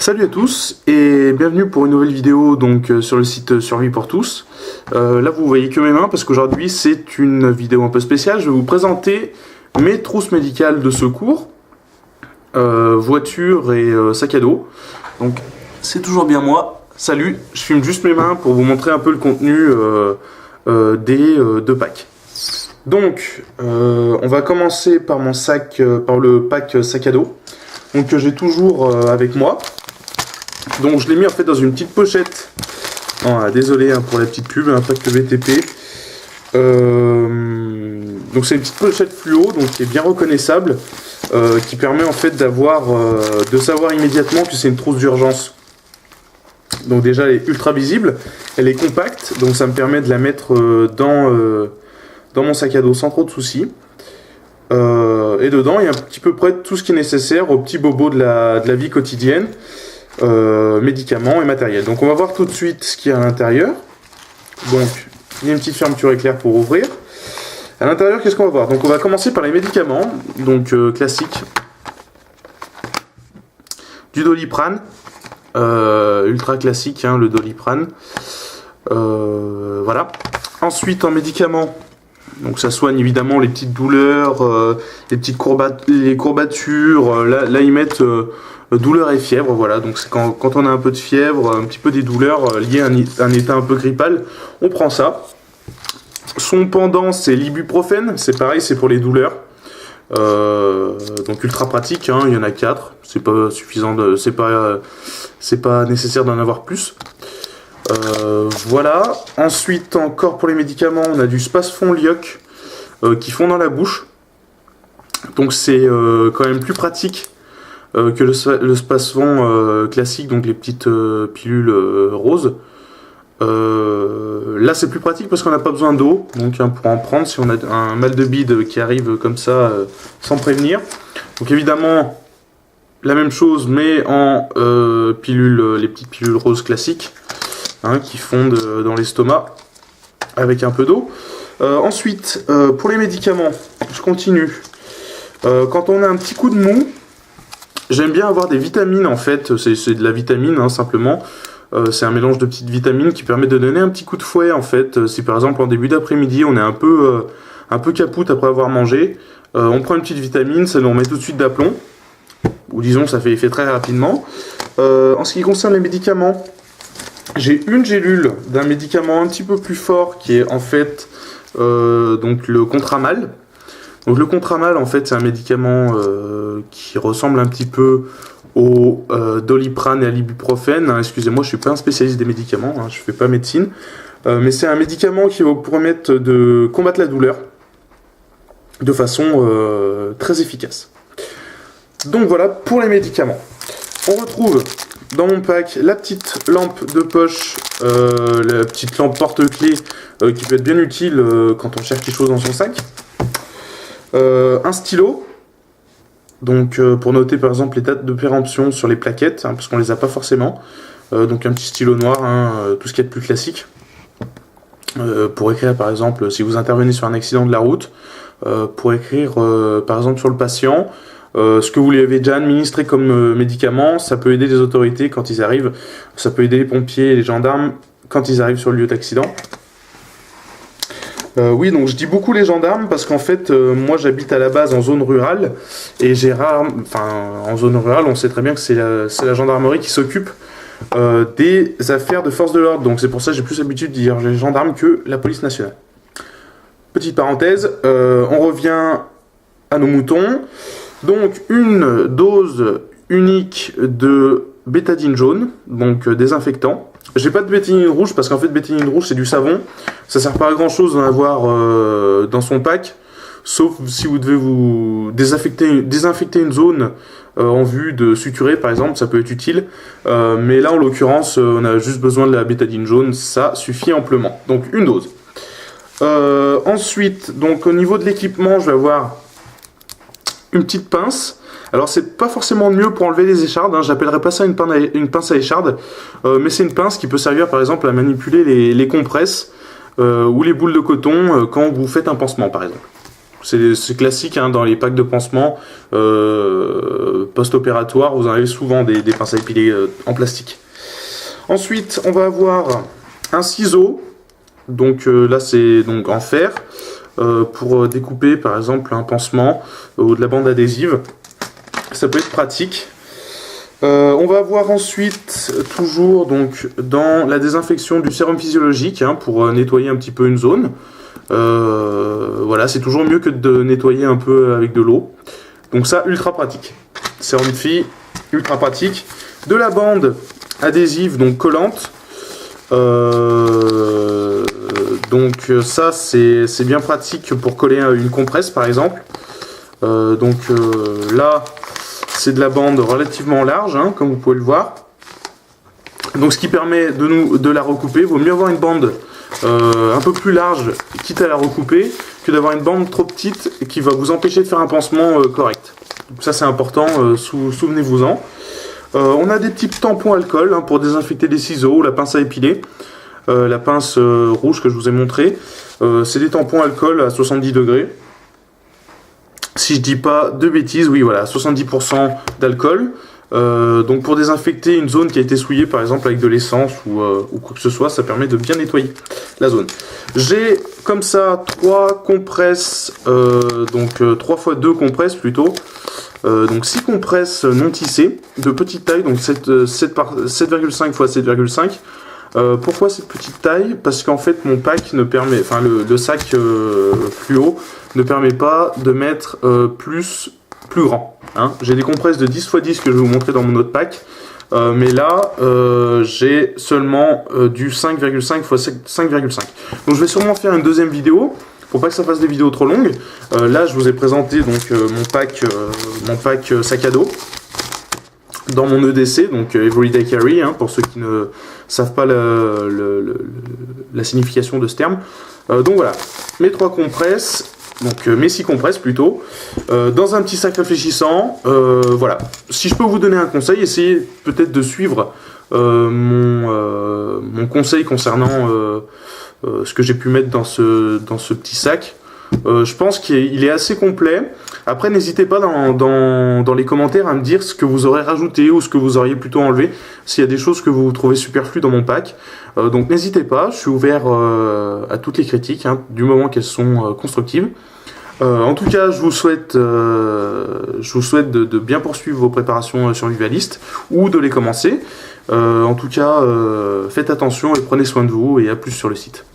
Salut à tous et bienvenue pour une nouvelle vidéo sur le site Survie pour tous. Là vous voyez que mes mains parce qu'aujourd'hui c'est une vidéo un peu spéciale. Je vais vous présenter mes trousses médicales de secours, voiture et sac à dos. Donc c'est toujours bien moi. Salut, je filme juste mes mains pour vous montrer un peu le contenu des deux packs. Donc on va commencer par mon sac, par le pack sac à dos. Donc que j'ai toujours avec moi. Donc je l'ai mis en fait dans une petite pochette. Désolé pour la petite pub, un pack VTP. Donc c'est une petite pochette fluo, donc qui est bien reconnaissable, qui permet en fait de savoir immédiatement que c'est une trousse d'urgence. Donc déjà elle est ultra visible, elle est compacte, donc ça me permet de la mettre dans mon sac à dos sans trop de soucis. Et dedans il y a un petit peu près tout ce qui est nécessaire aux petits bobos de la vie quotidienne, médicaments et matériel. Donc on va voir tout de suite ce qu'il y a à l'intérieur. Donc il y a une petite fermeture éclair pour ouvrir. À l'intérieur, qu'est-ce qu'on va voir? Donc on va commencer par les médicaments, donc classiques. Du Doliprane, ultra classique, le Doliprane. Voilà. Ensuite en médicaments, donc ça soigne évidemment les petites douleurs, les petites courbatures. Là ils mettent douleur et fièvre, voilà. Donc c'est quand on a un peu de fièvre, un petit peu des douleurs liées à un état un peu grippal, on prend ça. Son pendant c'est l'ibuprofène, c'est pareil, c'est pour les douleurs. Donc ultra pratique, il y en a 4, c'est pas suffisant, c'est pas nécessaire d'en avoir plus. Voilà. Ensuite encore pour les médicaments, on a du Spasfon Lioc qui fond dans la bouche. Donc c'est quand même plus pratique que le Spasfon classique, donc les petites pilules roses. Là c'est plus pratique parce qu'on n'a pas besoin d'eau, donc pour en prendre si on a un mal de bide qui arrive comme ça sans prévenir. Donc évidemment la même chose mais en pilules, les petites pilules roses classiques, qui fondent dans l'estomac avec un peu d'eau. Ensuite pour les médicaments, je continue. Quand on a un petit coup de mou, j'aime bien avoir des vitamines en fait, c'est de la vitamine simplement. C'est un mélange de petites vitamines qui permet de donner un petit coup de fouet en fait. Si par exemple en début d'après-midi on est un peu capoute après avoir mangé, on prend une petite vitamine, ça nous remet tout de suite d'aplomb. Ou disons ça fait effet très rapidement. En ce qui concerne les médicaments, j'ai une gélule d'un médicament un petit peu plus fort qui est en fait donc le Contramal. Donc le Contramal en fait c'est un médicament qui ressemble un petit peu au Doliprane et à l'ibuprofène. Excusez-moi, je suis pas un spécialiste des médicaments, je fais pas médecine, mais c'est un médicament qui va vous permettre de combattre la douleur de façon très efficace. Donc voilà pour les médicaments. On retrouve dans mon pack la petite lampe de poche, la petite lampe porte-clés qui peut être bien utile quand on cherche quelque chose dans son sac. Un stylo, donc pour noter par exemple les dates de péremption sur les plaquettes, parce qu'on les a pas forcément. Donc un petit stylo noir, tout ce qui est de plus classique. Pour écrire par exemple si vous intervenez sur un accident de la route, pour écrire par exemple sur le patient, ce que vous lui avez déjà administré comme médicament, ça peut aider les autorités quand ils arrivent, ça peut aider les pompiers et les gendarmes quand ils arrivent sur le lieu d'accident. Oui, donc je dis beaucoup les gendarmes parce qu'en fait, moi j'habite à la base en zone rurale et en zone rurale, on sait très bien que c'est la gendarmerie qui s'occupe des affaires de force de l'ordre. Donc c'est pour ça que j'ai plus l'habitude de dire les gendarmes que la police nationale. Petite parenthèse, on revient à nos moutons. Donc une dose unique de bétadine jaune, donc désinfectant. J'ai pas de bétadine rouge parce qu'en fait bétadine rouge c'est du savon, ça sert pas à grand chose d'en avoir dans son pack, sauf si vous devez vous désinfecter une zone en vue de suturer par exemple, ça peut être utile, mais là en l'occurrence on a juste besoin de la bétadine jaune, ça suffit amplement, donc une dose. Ensuite, donc au niveau de l'équipement, je vais avoir une petite pince. Alors c'est pas forcément mieux pour enlever les échardes, j'appellerais pas ça une pince à écharde, mais c'est une pince qui peut servir par exemple à manipuler les compresses ou les boules de coton quand vous faites un pansement par exemple. C'est classique hein, dans les packs de pansement post-opératoire, vous en avez souvent des pinces à épiler en plastique. Ensuite, on va avoir un ciseau, donc là c'est donc en fer, pour découper par exemple un pansement ou de la bande adhésive. Ça peut être pratique. On va avoir ensuite, toujours donc dans la désinfection du sérum physiologique, hein, pour nettoyer un petit peu une zone. Voilà, c'est toujours mieux que de nettoyer un peu avec de l'eau. Donc ça, ultra pratique. Sérum Phi, ultra pratique. De la bande adhésive, donc collante. Donc ça, c'est bien pratique pour coller une compresse, par exemple. Là, c'est de la bande relativement large, hein, comme vous pouvez le voir. Donc ce qui permet de la recouper. Il vaut mieux avoir une bande un peu plus large, quitte à la recouper, que d'avoir une bande trop petite qui va vous empêcher de faire un pansement correct. Donc ça c'est important, souvenez-vous-en. On a des petits tampons alcool hein, pour désinfecter les ciseaux, la pince à épiler. La pince rouge que je vous ai montré, c'est des tampons alcool à 70 degrés. Si je dis pas de bêtises, oui voilà, 70% d'alcool. Donc pour désinfecter une zone qui a été souillée par exemple avec de l'essence ou quoi que ce soit, ça permet de bien nettoyer la zone. J'ai comme ça 3 compresses, 3 fois 2 compresses plutôt. Donc 6 compresses non tissées de petite taille, donc 7,5 x 7,5. Pourquoi cette petite taille? Parce qu'en fait mon pack ne permet, enfin le sac fluo ne permet pas de mettre plus grand. Hein. J'ai des compresses de 10 x 10 que je vais vous montrer dans mon autre pack. Mais là, j'ai seulement du 5,5 x 5,5. Donc je vais sûrement faire une deuxième vidéo pour pas que ça fasse des vidéos trop longues. Là, je vous ai présenté donc mon pack sac à dos dans mon EDC, donc Everyday Carry, hein, pour ceux qui ne savent pas la signification de ce terme. Donc voilà, mes 3 compresses. Donc mes 6 compresses plutôt, dans un petit sac réfléchissant. Voilà. Si je peux vous donner un conseil, essayez peut-être de suivre mon conseil concernant ce que j'ai pu mettre dans ce petit sac. Je pense qu'il est assez complet. Après, n'hésitez pas dans les commentaires à me dire ce que vous aurez rajouté ou ce que vous auriez plutôt enlevé, s'il y a des choses que vous trouvez superflues dans mon pack. Donc n'hésitez pas, je suis ouvert à toutes les critiques, hein, du moment qu'elles sont constructives. En tout cas, je vous souhaite de bien poursuivre vos préparations survivalistes ou de les commencer. En tout cas, faites attention et prenez soin de vous, et à plus sur le site.